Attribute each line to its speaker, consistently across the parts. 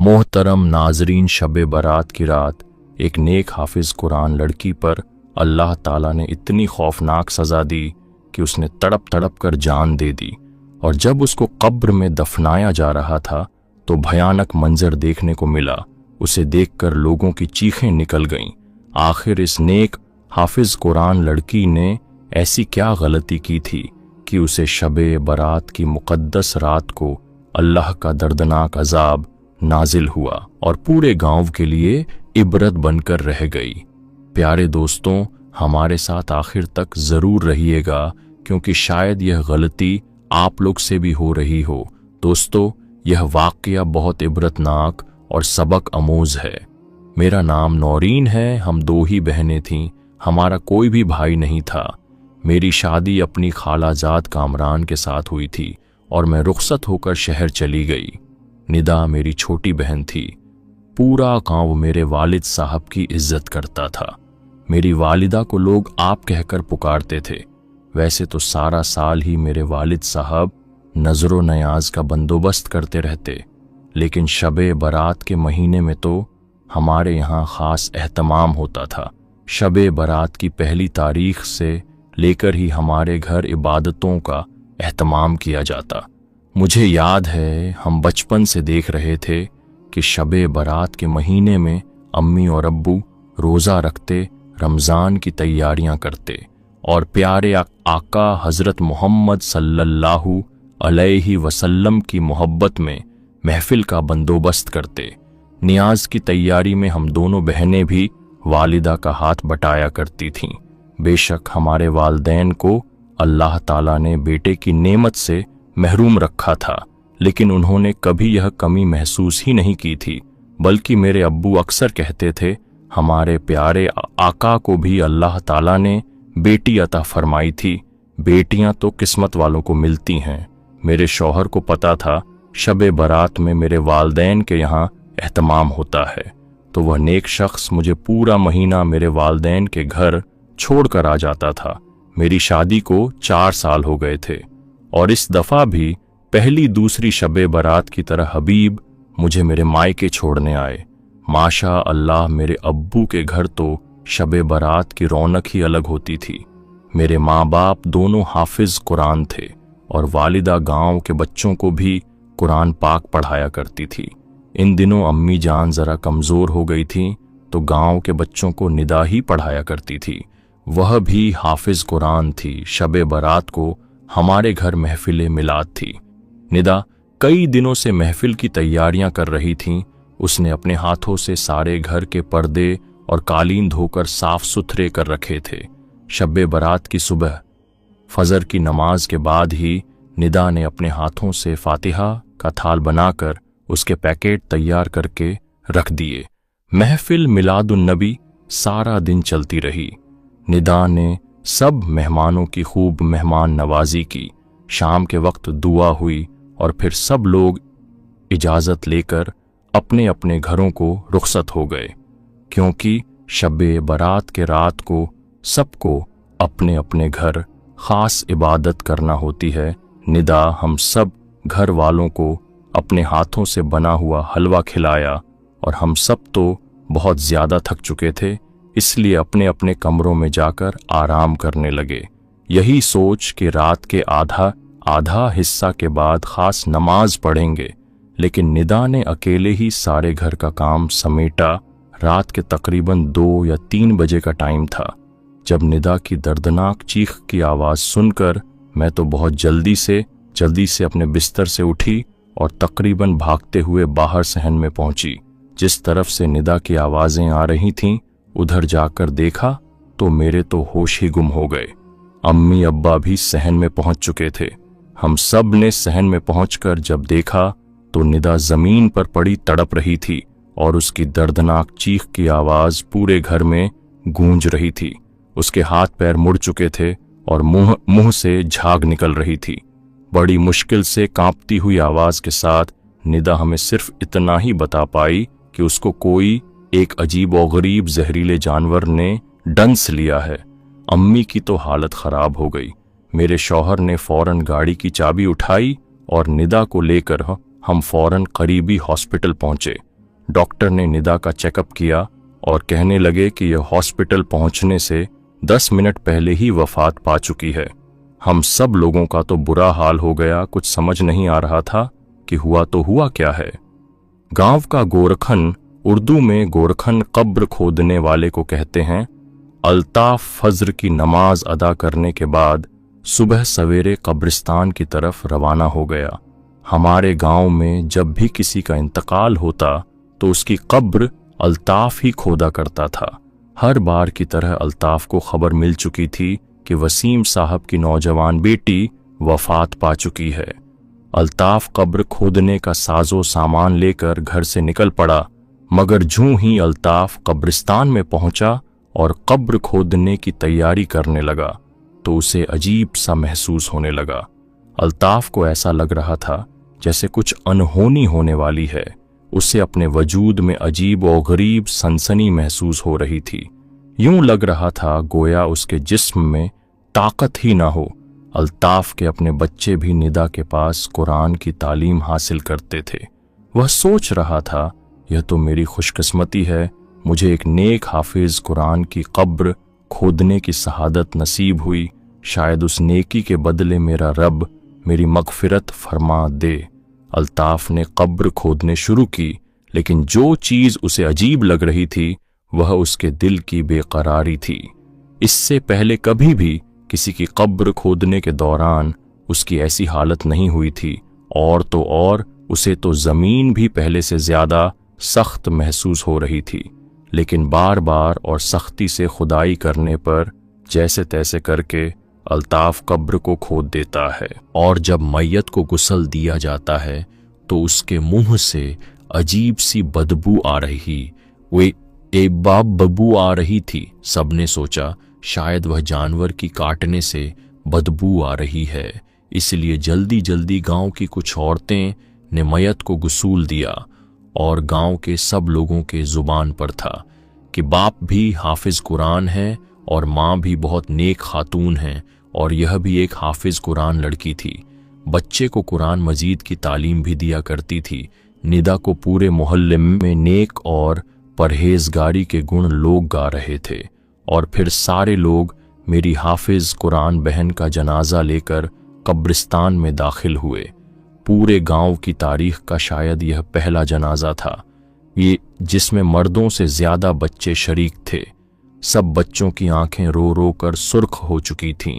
Speaker 1: मोहतरम नाजरीन, शब बारात की रात एक नेक हाफिज कुरान लड़की पर अल्लाह ताला ने इतनी खौफनाक सज़ा दी कि उसने तड़प तड़प कर जान दे दी। और जब उसको कब्र में दफनाया जा रहा था तो भयानक मंजर देखने को मिला। उसे देखकर लोगों की चीखें निकल गईं। आखिर इस नेक हाफिज कुरान लड़की ने ऐसी क्या गलती की थी कि उसे शब बारात की मुक़द्दस रात को अल्लाह का दर्दनाक अजाब नाजिल हुआ और पूरे गांव के लिए इबरत बनकर रह गई। प्यारे दोस्तों, हमारे साथ आखिर तक जरूर रहिएगा क्योंकि शायद यह गलती आप लोग से भी हो रही हो। दोस्तों, यह वाकया बहुत इबरतनाक और सबक आमूज है। मेरा नाम नौरीन है। हम दो ही बहनें थीं, हमारा कोई भी भाई नहीं था। मेरी शादी अपनी खालाजाद कामरान के साथ हुई थी और मैं रुखसत होकर शहर चली गई। निदा मेरी छोटी बहन थी। पूरा गांव मेरे वालिद साहब की इज्जत करता था। मेरी वालिदा को लोग आप कहकर पुकारते थे। वैसे तो सारा साल ही मेरे वालिद साहब नजरो नयाज का बंदोबस्त करते रहते, लेकिन शबे बारात के महीने में तो हमारे यहाँ खास एहतमाम होता था। शबे बारात की पहली तारीख से लेकर ही हमारे घर इबादतों का एहतमाम किया जाता। मुझे याद है हम बचपन से देख रहे थे कि शबे बारात के महीने में अम्मी और अब्बू रोज़ा रखते, रमज़ान की तैयारियां करते और प्यारे आका हज़रत मोहम्मद सल्लल्लाहु अलैहि वसल्लम की मोहब्बत में महफिल का बंदोबस्त करते। नियाज की तैयारी में हम दोनों बहनें भी वालिदा का हाथ बटाया करती थीं। बेशक हमारे वालदैन को अल्लाह ताला ने बेटे की नेमत से महरूम रखा था, लेकिन उन्होंने कभी यह कमी महसूस ही नहीं की थी। बल्कि मेरे अब्बू अक्सर कहते थे, हमारे प्यारे आका को भी अल्लाह ताला ने बेटी अता फरमाई थी। बेटियां तो किस्मत वालों को मिलती हैं। मेरे शौहर को पता था शबे बारात में मेरे वालदैन के यहाँ एहतमाम होता है, तो वह नेक शख्स मुझे पूरा महीना मेरे वालदैन के घर छोड़कर आ जाता था। मेरी शादी को 4 साल हो गए थे और इस दफा भी पहली दूसरी शबे बारात की तरह हबीब मुझे मेरे मायके छोड़ने आए। माशा अल्लाह, मेरे अब्बू के घर तो शबे बारात की रौनक ही अलग होती थी। मेरे माँ बाप दोनों हाफिज कुरान थे और वालिदा गांव के बच्चों को भी कुरान पाक पढ़ाया करती थी। इन दिनों अम्मी जान जरा कमजोर हो गई थी तो गांव के बच्चों को निदा ही पढ़ाया करती थी। वह भी हाफिज कुरान थी। शबे बारात को हमारे घर महफिल मिलाद थी। निदा कई दिनों से महफिल की तैयारियां कर रही थीं। उसने अपने हाथों से सारे घर के पर्दे और कालीन धोकर साफ सुथरे कर रखे थे। शब्बे बारात की सुबह फजर की नमाज के बाद ही निदा ने अपने हाथों से फातिहा का थाल बनाकर उसके पैकेट तैयार करके रख दिए। महफिल मिलादुन नबी सारा दिन चलती रही। निदा ने सब मेहमानों की खूब मेहमान नवाजी की। शाम के वक्त दुआ हुई और फिर सब लोग इजाज़त लेकर अपने अपने घरों को रुखसत हो गए, क्योंकि शब्बे बारात के रात को सबको अपने अपने घर खास इबादत करना होती है। निदा हम सब घर वालों को अपने हाथों से बना हुआ हलवा खिलाया और हम सब तो बहुत ज़्यादा थक चुके थे, इसलिए अपने अपने कमरों में जाकर आराम करने लगे। यही सोच कि रात के आधा हिस्सा के बाद खास नमाज पढ़ेंगे, लेकिन निदा ने अकेले ही सारे घर का काम समेटा। रात के तकरीबन 2 या 3 बजे का टाइम था जब निदा की दर्दनाक चीख की आवाज़ सुनकर मैं तो बहुत जल्दी से अपने बिस्तर से उठी और तकरीबन भागते हुए बाहर सहन में पहुंची। जिस तरफ से निदा की आवाज़ें आ रही थीं, उधर जाकर देखा तो मेरे तो होश ही गुम हो गए। अम्मी अब्बा भी सहन में पहुंच चुके थे। हम सब ने सहन में पहुंचकर जब देखा तो निदा जमीन पर पड़ी तड़प रही थी और उसकी दर्दनाक चीख की आवाज पूरे घर में गूंज रही थी। उसके हाथ पैर मुड़ चुके थे और मुंह से झाग निकल रही थी। बड़ी मुश्किल से कांपती हुई आवाज के साथ निदा हमें सिर्फ इतना ही बता पाई कि उसको कोई एक अजीब और गरीब जहरीले जानवर ने डंस लिया है। अम्मी की तो हालत खराब हो गई। मेरे शौहर ने फौरन गाड़ी की चाबी उठाई और निदा को लेकर हम फौरन करीबी हॉस्पिटल पहुंचे। डॉक्टर ने निदा का चेकअप किया और कहने लगे कि यह हॉस्पिटल पहुंचने से 10 मिनट पहले ही वफात पा चुकी है। हम सब लोगों का तो बुरा हाल हो गया, कुछ समझ नहीं आ रहा था कि हुआ तो हुआ क्या है। गांव का गोरखन, उर्दू में गोरखन कब्र खोदने वाले को कहते हैं, अल्ताफ फज्र की नमाज अदा करने के बाद सुबह सवेरे कब्रिस्तान की तरफ रवाना हो गया। हमारे गांव में जब भी किसी का इंतकाल होता तो उसकी कब्र अल्ताफ ही खोदा करता था। हर बार की तरह अल्ताफ को खबर मिल चुकी थी कि वसीम साहब की नौजवान बेटी वफात पा चुकी है। अल्ताफ कब्र खोदने का साजो सामान लेकर घर से निकल पड़ा, मगर जूं ही अल्ताफ कब्रिस्तान में पहुंचा और कब्र खोदने की तैयारी करने लगा तो उसे अजीब सा महसूस होने लगा। अल्ताफ को ऐसा लग रहा था जैसे कुछ अनहोनी होने वाली है। उसे अपने वजूद में अजीब और गरीब सनसनी महसूस हो रही थी। यूं लग रहा था गोया उसके जिस्म में ताकत ही ना हो। अल्ताफ के अपने बच्चे भी निदा के पास कुरान की तालीम हासिल करते थे। वह सोच रहा था, यह तो मेरी खुशकिस्मती है, मुझे एक नेक हाफिज कुरान की कब्र खोदने की शहादत नसीब हुई। शायद उस नेकी के बदले मेरा रब मेरी मगफिरत फरमा दे। अल्ताफ ने कब्र खोदने शुरू की, लेकिन जो चीज उसे अजीब लग रही थी वह उसके दिल की बेकरारी थी। इससे पहले कभी भी किसी की कब्र खोदने के दौरान उसकी ऐसी हालत नहीं हुई थी, और उसे तो जमीन भी पहले से ज्यादा सख्त महसूस हो रही थी। लेकिन बार बार और सख्ती से खुदाई करने पर जैसे तैसे करके अल्ताफ कब्र को खोद देता है, और जब मैयत को गुस्ल दिया जाता है तो उसके मुंह से अजीब सी बदबू आ रही, वे बदबू आ रही थी। सबने सोचा शायद वह जानवर की काटने से बदबू आ रही है, इसलिए जल्दी जल्दी गांव की कुछ औरतें ने मैयत को गुसूल दिया। और गांव के सब लोगों के जुबान पर था कि बाप भी हाफिज कुरान है और माँ भी बहुत नेक खातून है, और यह भी एक हाफिज कुरान लड़की थी। बच्चे को कुरान मजीद की तालीम भी दिया करती थी। निदा को पूरे मोहल्ले में नेक और परहेजगारी के गुण लोग गा रहे थे। और फिर सारे लोग मेरी हाफिज कुरान बहन का जनाजा लेकर कब्रिस्तान में दाखिल हुए। पूरे गांव की तारीख का शायद यह पहला जनाजा था, ये जिसमें मर्दों से ज्यादा बच्चे शरीक थे। सब बच्चों की आंखें रो रो कर सुर्ख हो चुकी थीं।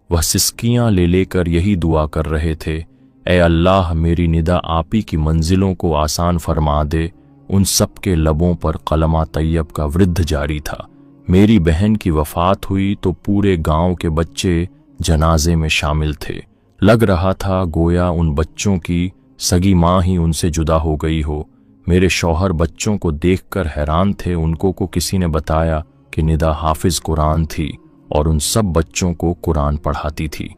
Speaker 1: वह सिसकियां ले लेकर यही दुआ कर रहे थे, ए अल्लाह मेरी निदा आपी की मंजिलों को आसान फरमा दे। उन सब के लबों पर कलमा तैयब का वृद्ध जारी था। मेरी बहन की वफात हुई तो पूरे गांव के बच्चे जनाजे में शामिल थे। लग रहा था गोया उन बच्चों की सगी माँ ही उनसे जुदा हो गई हो। मेरे शौहर बच्चों को देखकर हैरान थे। उनको को किसी ने बताया कि निदा हाफिज कुरान थी और उन सब बच्चों को कुरान पढ़ाती थी,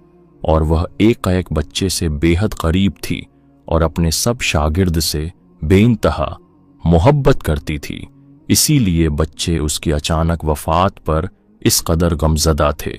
Speaker 1: और वह एक बच्चे से बेहद करीब थी और अपने सब शागिर्द से बेइंतहा मोहब्बत करती थी। इसीलिए बच्चे उसकी अचानक वफात पर इस कदर गमजदा थे।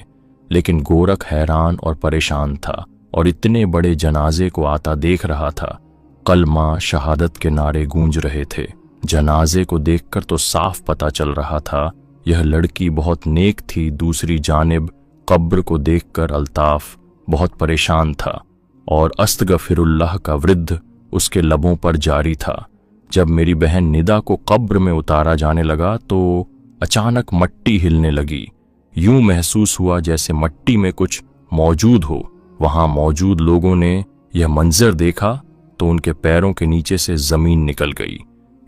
Speaker 1: लेकिन गोरख हैरान और परेशान था और इतने बड़े जनाजे को आता देख रहा था। कलमा शहादत के नारे गूंज रहे थे। जनाजे को देखकर तो साफ पता चल रहा था यह लड़की बहुत नेक थी। दूसरी जानिब कब्र को देखकर अल्ताफ बहुत परेशान था और अस्तगफिरुल्लाह का वृद्ध उसके लबों पर जारी था। जब मेरी बहन निदा को कब्र में उतारा जाने लगा तो अचानक मट्टी हिलने लगी। यूं महसूस हुआ जैसे मट्टी में कुछ मौजूद हो। वहां मौजूद लोगों ने यह मंजर देखा तो उनके पैरों के नीचे से जमीन निकल गई।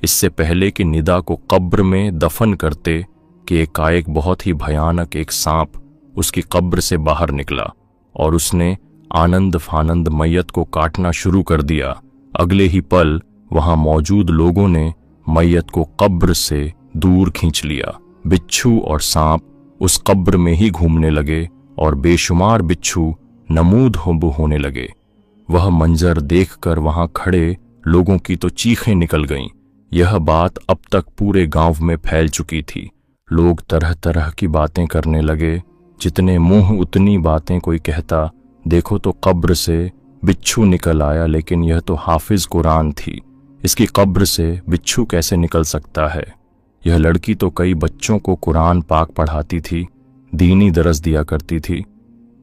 Speaker 1: इससे पहले कि निदा को कब्र में दफन करते कि एकाएक बहुत ही भयानक एक सांप उसकी कब्र से बाहर निकला और उसने आनंद फानंद मैयत को काटना शुरू कर दिया। अगले ही पल वहां मौजूद लोगों ने मैयत को कब्र से दूर खींच लिया। बिच्छू और सांप उस कब्र में ही घूमने लगे और बेशुमार बिच्छू नमूद होने लगे। वह मंजर देखकर वहां खड़े लोगों की तो चीखें निकल गईं। यह बात अब तक पूरे गांव में फैल चुकी थी। लोग तरह तरह की बातें करने लगे। जितने मुंह उतनी बातें कोई कहता, देखो तो कब्र से बिच्छू निकल आया, लेकिन यह तो हाफिज कुरान थी। इसकी कब्र से बिच्छू कैसे निकल सकता है? यह लड़की तो कई बच्चों को कुरान पाक पढ़ाती थी, दीनी दरस दिया करती थी।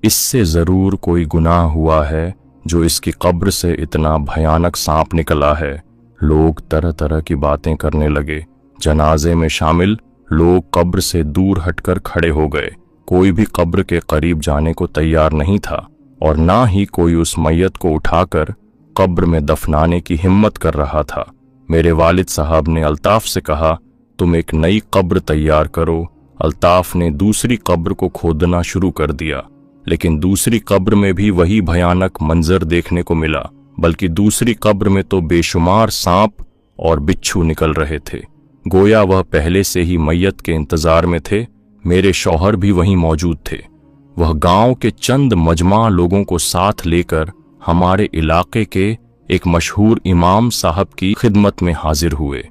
Speaker 1: इससे जरूर कोई गुनाह हुआ है जो इसकी कब्र से इतना भयानक सांप निकला है। लोग तरह तरह की बातें करने लगे। जनाजे में शामिल लोग कब्र से दूर हटकर खड़े हो गए। कोई भी कब्र के करीब जाने को तैयार नहीं था और ना ही कोई उस मैयत को उठाकर कब्र में दफनाने की हिम्मत कर रहा था। मेरे वालिद साहब ने अल्ताफ से कहा, तुम एक नई कब्र तैयार करो। अल्ताफ ने दूसरी कब्र को खोदना शुरू कर दिया, लेकिन दूसरी कब्र में भी वही भयानक मंजर देखने को मिला, बल्कि दूसरी कब्र में तो बेशुमार सांप और बिच्छू निकल रहे थे। गोया वह पहले से ही मैयत के इंतजार में थे। मेरे शौहर भी वहीं मौजूद थे। वह गांव के चंद मजमा लोगों को साथ लेकर हमारे इलाके के एक मशहूर इमाम साहब की खिदमत में हाजिर हुए।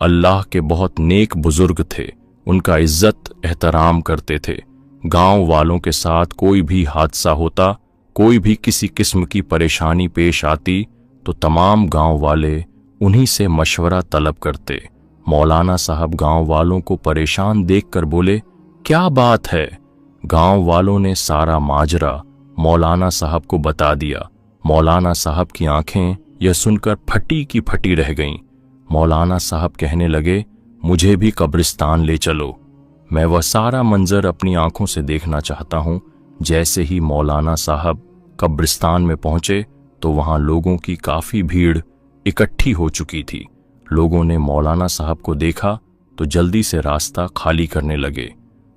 Speaker 1: अल्लाह के बहुत नेक बुजुर्ग थे, उनका इज्जत एहतराम करते थे। गांव वालों के साथ कोई भी हादसा होता, कोई भी किसी किस्म की परेशानी पेश आती तो तमाम गांव वाले उन्हीं से मशवरा तलब करते। मौलाना साहब गांव वालों को परेशान देखकर बोले, क्या बात है? गांव वालों ने सारा माजरा मौलाना साहब को बता दिया। मौलाना साहब की आंखें यह सुनकर फटी की फटी रह गईं। मौलाना साहब कहने लगे, मुझे भी कब्रिस्तान ले चलो। मैं वह सारा मंजर अपनी आंखों से देखना चाहता हूं। जैसे ही मौलाना साहब कब्रिस्तान में पहुंचे तो वहां लोगों की काफी भीड़ इकट्ठी हो चुकी थी। लोगों ने मौलाना साहब को देखा तो जल्दी से रास्ता खाली करने लगे।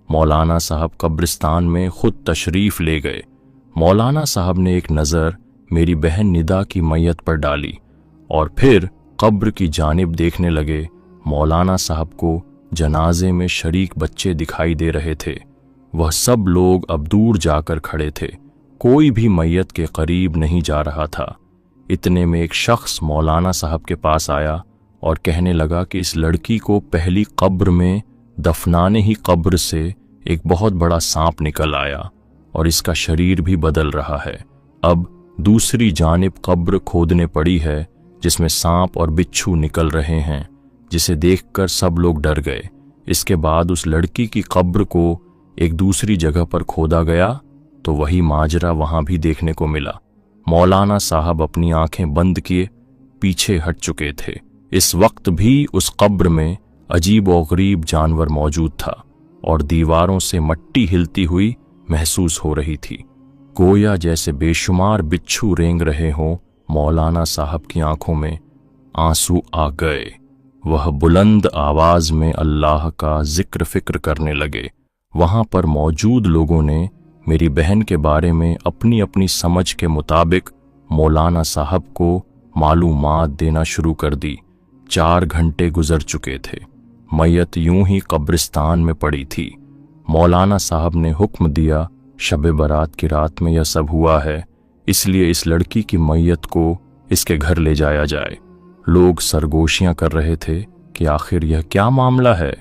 Speaker 1: मौलाना साहब कब्रिस्तान में खुद तशरीफ ले गए। मौलाना साहब ने एक नज़र मेरी बहन निदा की मैयत पर डाली और फिर कब्र की जानिब देखने लगे। मौलाना साहब को जनाजे में शरीक बच्चे दिखाई दे रहे थे। वह सब लोग अब दूर जाकर खड़े थे। कोई भी मैयत के करीब नहीं जा रहा था। इतने में एक शख्स मौलाना साहब के पास आया और कहने लगा कि इस लड़की को पहली कब्र में दफनाने ही कब्र से एक बहुत बड़ा सांप निकल आया और इसका शरीर भी बदल रहा है। अब दूसरी जानिब कब्र खोदने पड़ी है जिसमें सांप और बिच्छू निकल रहे हैं, जिसे देखकर सब लोग डर गए। इसके बाद उस लड़की की कब्र को एक दूसरी जगह पर खोदा गया तो वही माजरा वहां भी देखने को मिला। मौलाना साहब अपनी आंखें बंद किए पीछे हट चुके थे। इस वक्त भी उस कब्र में अजीब और गरीब जानवर मौजूद था और दीवारों से मट्टी हिलती हुई महसूस हो रही थी, गोया जैसे बेशुमार बिच्छू रेंग रहे हों। मौलाना साहब की आंखों में आंसू आ गए। वह बुलंद आवाज में अल्लाह का जिक्र फिक्र करने लगे। वहां पर मौजूद लोगों ने मेरी बहन के बारे में अपनी अपनी समझ के मुताबिक मौलाना साहब को मालूमात देना शुरू कर दी। 4 घंटे गुजर चुके थे। मैयत यूं ही कब्रिस्तान में पड़ी थी। मौलाना साहब ने हुक्म दिया, शब बारात की रात में यह सब हुआ है, इसलिए इस लड़की की मैयत को इसके घर ले जाया जाए। लोग सरगोशियां कर रहे थे कि आखिर यह क्या मामला है।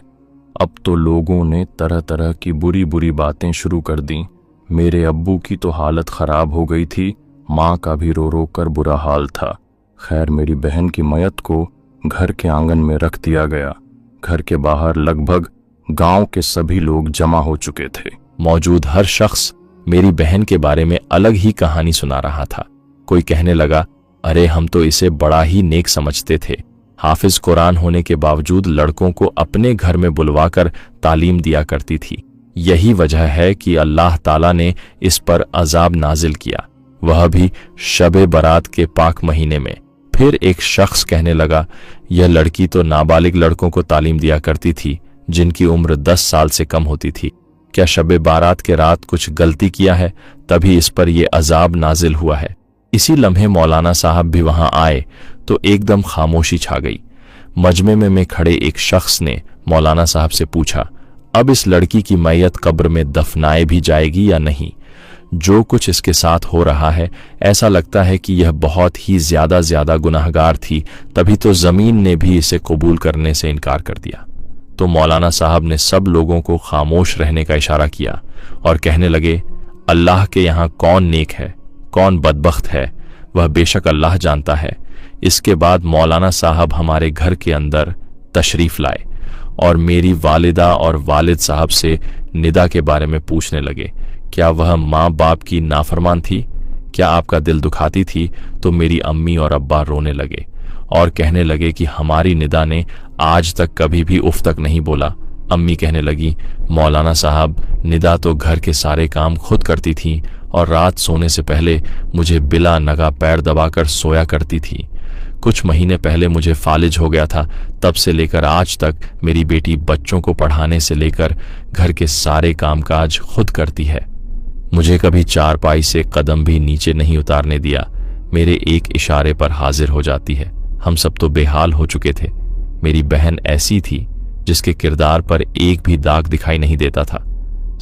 Speaker 1: अब तो लोगों ने तरह तरह की बुरी बुरी बातें शुरू कर दी। मेरे अब्बू की तो हालत खराब हो गई थी, माँ का भी रो रो कर बुरा हाल था। खैर मेरी बहन की मैयत को घर के आंगन में रख दिया गया। घर के बाहर लगभग गांव के सभी लोग जमा हो चुके थे।
Speaker 2: मौजूद हर शख्स मेरी बहन के बारे में अलग ही कहानी सुना रहा था। कोई कहने लगा, अरे हम तो इसे बड़ा ही नेक समझते थे। हाफिज कुरान होने के बावजूद लड़कों को अपने घर में बुलवाकर तालीम दिया करती थी। यही वजह है कि अल्लाह ताला ने इस पर अजाब नाजिल किया, वह भी शब बारात के पाक महीने में। फिर एक शख्स कहने लगा, यह लड़की तो नाबालिग लड़कों को तालीम दिया करती थी जिनकी उम्र 10 साल से कम होती थी। क्या शब बारात के रात कुछ गलती किया है, तभी इस पर यह अजाब नाजिल हुआ है। इसी लम्हे मौलाना साहब भी वहां आए तो एकदम खामोशी छा गई। मजमे में खड़े एक शख्स ने मौलाना साहब से पूछा, अब इस लड़की की मैयत कब्र में दफनाए भी जाएगी या नहीं? जो कुछ इसके साथ हो रहा है, ऐसा लगता है कि यह बहुत ही ज्यादा गुनाहगार थी, तभी तो जमीन ने भी इसे कबूल करने से इनकार कर दिया। तो मौलाना साहब ने सब लोगों को खामोश रहने का इशारा किया और कहने लगे, अल्लाह के यहाँ कौन नेक है, कौन बदबख्त है, वह बेशक अल्लाह जानता है। इसके बाद मौलाना साहब हमारे घर के अंदर तशरीफ लाए और मेरी वालिदा और वालिद साहब से निदा के बारे में पूछने लगे। क्या वह माँ बाप की नाफरमान थी? क्या आपका दिल दुखाती थी? तो मेरी अम्मी और अब्बा रोने लगे और कहने लगे कि हमारी निदा ने आज तक कभी भी उफ तक नहीं बोला। अम्मी कहने लगी, मौलाना साहब, निदा तो घर के सारे काम खुद करती थी और रात सोने से पहले मुझे बिला नगा पैर दबाकर सोया करती थी। कुछ महीने पहले मुझे फालिज हो गया था, तब से लेकर आज तक मेरी बेटी बच्चों को पढ़ाने से लेकर घर के सारे कामकाज खुद करती है। मुझे कभी चारपाई से कदम भी नीचे नहीं उतारने दिया। मेरे एक इशारे पर हाजिर हो जाती है। हम सब तो बेहाल हो चुके थे। मेरी बहन ऐसी थी जिसके किरदार पर एक भी दाग दिखाई नहीं देता था।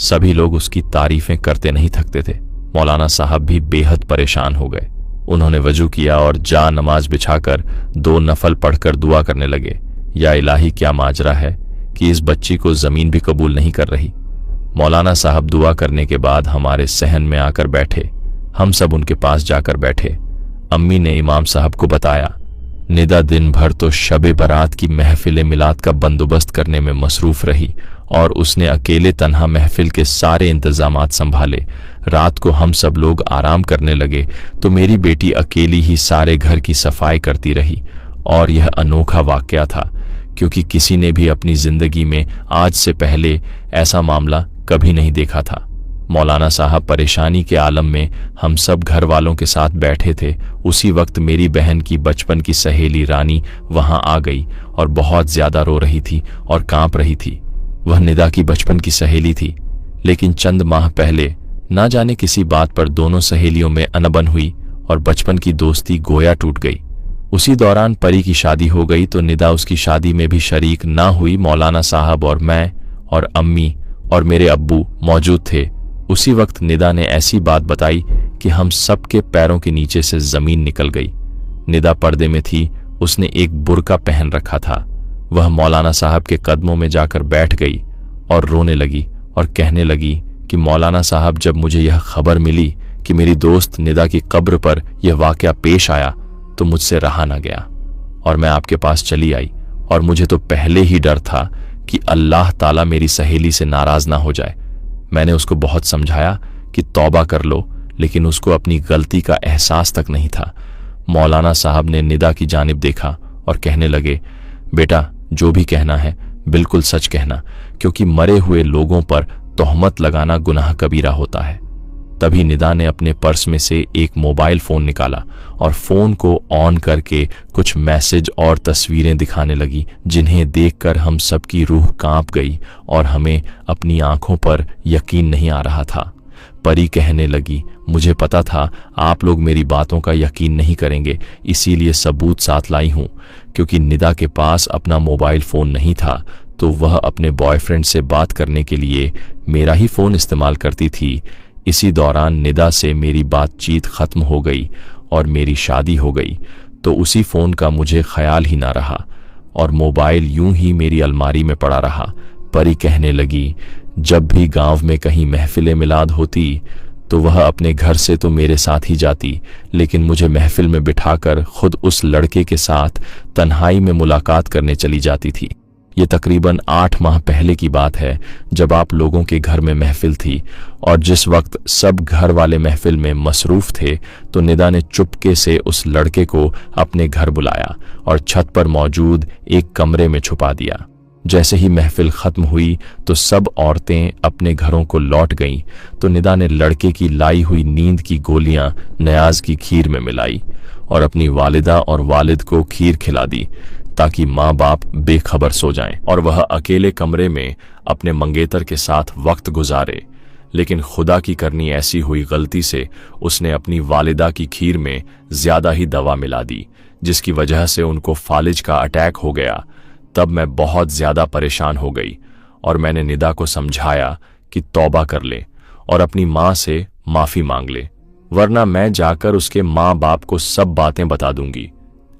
Speaker 2: सभी लोग उसकी तारीफें करते नहीं थकते थे। मौलाना साहब भी बेहद परेशान हो गए। उन्होंने वजू किया और जा नमाज बिछाकर 2 नफल पढ़कर दुआ करने लगे। या इलाही, क्या माजरा है कि इस बच्ची को जमीन भी कबूल नहीं कर रही। मौलाना साहब दुआ करने के बाद हमारे सहन में आकर बैठे। हम सब उनके पास जाकर बैठे। अम्मी ने इमाम साहब को बताया। निदा दिन भर तो शबे बारात की महफिल मिलाद का बंदोबस्त करने में मसरूफ रही और उसने अकेले तन्हा महफिल के सारे इंतजामात संभाले। रात को हम सब लोग आराम करने लगे तो मेरी बेटी अकेली ही सारे घर की सफाई करती रही। और यह अनोखा वाकया था, क्योंकि किसी ने भी अपनी जिंदगी में आज से पहले ऐसा मामला कभी नहीं देखा था। मौलाना साहब परेशानी के आलम में हम सब घर वालों के साथ बैठे थे। उसी वक्त मेरी बहन की बचपन की सहेली रानी वहां आ गई और बहुत ज्यादा रो रही थी और कांप रही थी। वह निदा की बचपन की सहेली थी, लेकिन चंद माह पहले ना जाने किसी बात पर दोनों सहेलियों में अनबन हुई और बचपन की दोस्ती गोया टूट गई। उसी दौरान परी की शादी हो गई तो निदा उसकी शादी में भी शरीक ना हुई। मौलाना साहब और मैं और अम्मी और मेरे अब्बू मौजूद थे। उसी वक्त निदा ने ऐसी बात बताई कि हम सबके पैरों के नीचे से जमीन निकल गई। निदा पर्दे में थी। उसने एक बुर्का पहन रखा था। वह मौलाना साहब के कदमों में जाकर बैठ गई और रोने लगी और कहने लगी कि मौलाना साहब, जब मुझे यह खबर मिली कि मेरी दोस्त निदा की कब्र पर यह वाकया पेश आया तो मुझसे रहा न गया और मैं आपके पास चली आई। और मुझे तो पहले ही डर था कि अल्लाह ताला मेरी सहेली से नाराज ना हो जाए। मैंने उसको बहुत समझाया कि तौबा कर लो, लेकिन उसको अपनी गलती का एहसास तक नहीं था। मौलाना साहब ने निदा की जानिब देखा और कहने लगे, बेटा, जो भी कहना है बिल्कुल सच कहना, क्योंकि मरे हुए लोगों पर तोहमत लगाना गुनाह कबीरा होता है। तभी निदा ने अपने पर्स में से एक मोबाइल फोन निकाला और फोन को ऑन करके कुछ मैसेज और तस्वीरें दिखाने लगी, जिन्हें देखकर हम सबकी रूह कांप गई और हमें अपनी आंखों पर यकीन नहीं आ रहा था। परी कहने लगी, मुझे पता था आप लोग मेरी बातों का यकीन नहीं करेंगे, इसीलिए सबूत साथ लाई हूं। क्योंकि निदा के पास अपना मोबाइल फोन नहीं था तो वह अपने बॉयफ्रेंड से बात करने के लिए मेरा ही फोन इस्तेमाल करती थी। इसी दौरान निदा से मेरी बातचीत खत्म हो गई और मेरी शादी हो गई, तो उसी फोन का मुझे ख्याल ही ना रहा और मोबाइल यूं ही मेरी अलमारी में पड़ा रहा। परी कहने लगी, जब भी गांव में कहीं महफिल मिलाद होती तो वह अपने घर से तो मेरे साथ ही जाती, लेकिन मुझे महफिल में बिठाकर खुद उस लड़के के साथ तन्हाई में मुलाकात करने चली जाती थी। ये तकरीबन 8 माह पहले की बात है, जब आप लोगों के घर में महफिल थी और जिस वक्त सब घर वाले महफिल में मसरूफ थे तो निदा ने चुपके से उस लड़के को अपने घर बुलाया और छत पर मौजूद एक कमरे में छुपा दिया। जैसे ही महफिल खत्म हुई तो सब औरतें अपने घरों को लौट गईं तो निदा ने लड़के की लाई हुई नींद की गोलियां नयाज की खीर में मिलाई और अपनी वालिदा और वालिद को खीर खिला दी ताकि माँ बाप बेखबर सो जाएं और वह अकेले कमरे में अपने मंगेतर के साथ वक्त गुजारे। लेकिन खुदा की करनी ऐसी हुई, गलती से उसने अपनी वालिदा की खीर में ज्यादा ही दवा मिला दी, जिसकी वजह से उनको फालिज का अटैक हो गया। तब मैं बहुत ज्यादा परेशान हो गई और मैंने निदा को समझाया कि तौबा कर ले और अपनी माँ से माफी मांग ले, वरना मैं जाकर उसके माँ बाप को सब बातें बता दूंगी।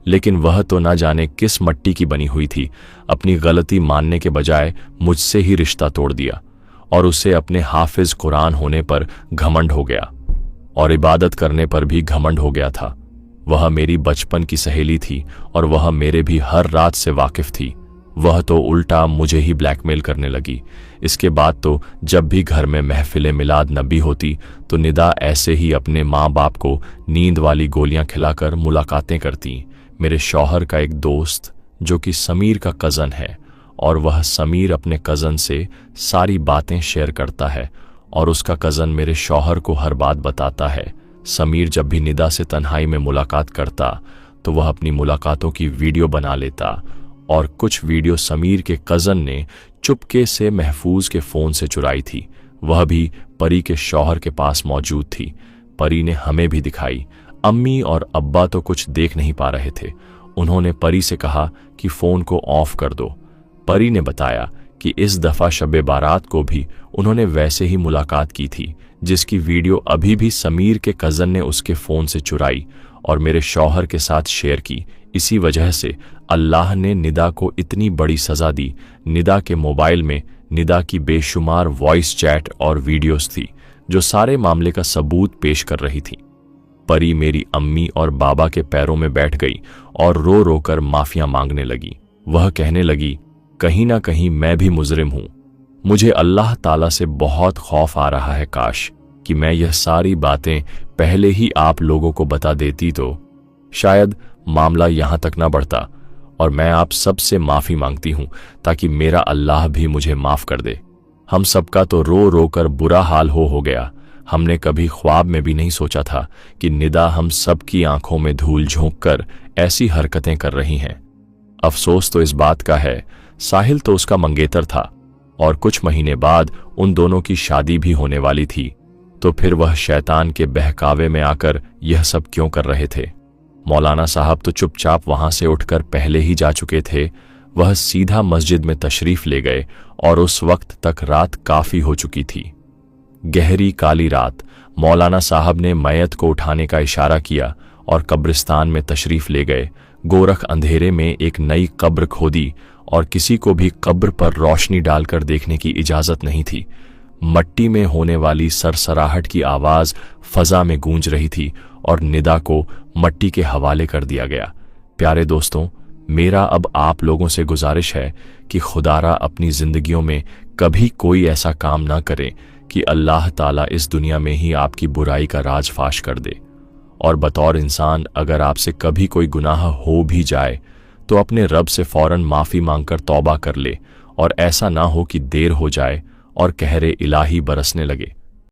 Speaker 2: लेकिन वह तो ना जाने किस मट्टी की बनी हुई थी, अपनी गलती मानने के बजाय मुझसे ही रिश्ता तोड़ दिया और उसे अपने हाफिज कुरान होने पर घमंड हो गया और इबादत करने पर भी घमंड हो गया था। वह मेरी बचपन की सहेली थी और वह मेरे भी हर रात से वाकिफ थी। वह तो उल्टा मुझे ही ब्लैकमेल करने लगी। इसके बाद तो जब भी घर में महफिल मिलाद नबी होती तो निदा ऐसे ही अपने माँ बाप को नींद वाली गोलियां खिलाकर मुलाकातें करती। मेरे शौहर का एक दोस्त जो कि समीर का कज़न है, और वह समीर अपने कज़न से सारी बातें शेयर करता है और उसका कज़न मेरे शौहर को हर बात बताता है। समीर जब भी निदा से तन्हाई में मुलाकात करता तो वह अपनी मुलाकातों की वीडियो बना लेता, और कुछ वीडियो समीर के कज़न ने चुपके से महफूज के फ़ोन से चुराई थी। वह भी परी के शौहर के पास मौजूद थी। परी ने हमें भी दिखाई। अम्मी और अब्बा तो कुछ देख नहीं पा रहे थे। उन्होंने परी से कहा कि फ़ोन को ऑफ कर दो। परी ने बताया कि इस दफ़ा शब बारात को भी उन्होंने वैसे ही मुलाकात की थी, जिसकी वीडियो अभी भी समीर के कज़न ने उसके फ़ोन से चुराई और मेरे शौहर के साथ शेयर की। इसी वजह से अल्लाह ने निदा को इतनी बड़ी सज़ा दी। निदा के मोबाइल में निदा की बेशुमार वॉइस चैट और वीडियोस थी जो सारे मामले का सबूत पेश कर रही थी। परी मेरी अम्मी और बाबा के पैरों में बैठ गई और रो रो कर माफिया मांगने लगी। वह कहने लगी, कहीं ना कहीं मैं भी मुजरिम हूं। मुझे अल्लाह ताला से बहुत खौफ आ रहा है, काश कि मैं यह सारी बातें पहले ही आप लोगों को बता देती तो शायद मामला यहां तक ना बढ़ता, और मैं आप सब से माफी मांगती हूं ताकि मेरा अल्लाह भी मुझे माफ कर दे। हम सबका तो रो रो कर बुरा हाल हो गया। हमने कभी ख्वाब में भी नहीं सोचा था कि निदा हम सब की आंखों में धूल झोंक कर ऐसी हरकतें कर रही हैं। अफसोस तो इस बात का है, साहिल तो उसका मंगेतर था और कुछ महीने बाद उन दोनों की शादी भी होने वाली थी। तो फिर वह शैतान के बहकावे में आकर यह सब क्यों कर रहे थे? मौलाना साहब तो चुपचाप वहां से उठकर पहले ही जा चुके थे। वह सीधा मस्जिद में तशरीफ ले गए और उस वक्त तक रात काफी हो चुकी थी। गहरी काली रात। मौलाना साहब ने मैयत को उठाने का इशारा किया और कब्रिस्तान में तशरीफ ले गए। गोरख अंधेरे में एक नई कब्र खोदी और किसी को भी कब्र पर रोशनी डालकर देखने की इजाजत नहीं थी। मट्टी में होने वाली सरसराहट की आवाज फजा में गूंज रही थी और निदा को मट्टी के हवाले कर दिया गया। प्यारे दोस्तों, मेरा अब आप लोगों से गुजारिश है कि खुदारा अपनी जिंदगियों में कभी कोई ऐसा काम ना करे कि अल्लाह ताला इस दुनिया में ही आपकी बुराई का राज फाश कर दे। और बतौर इंसान अगर आपसे कभी कोई गुनाह हो भी जाए तो अपने रब से फौरन माफी मांगकर तौबा कर ले, और ऐसा ना हो कि देर हो जाए और कहरे इलाही बरसने लगे।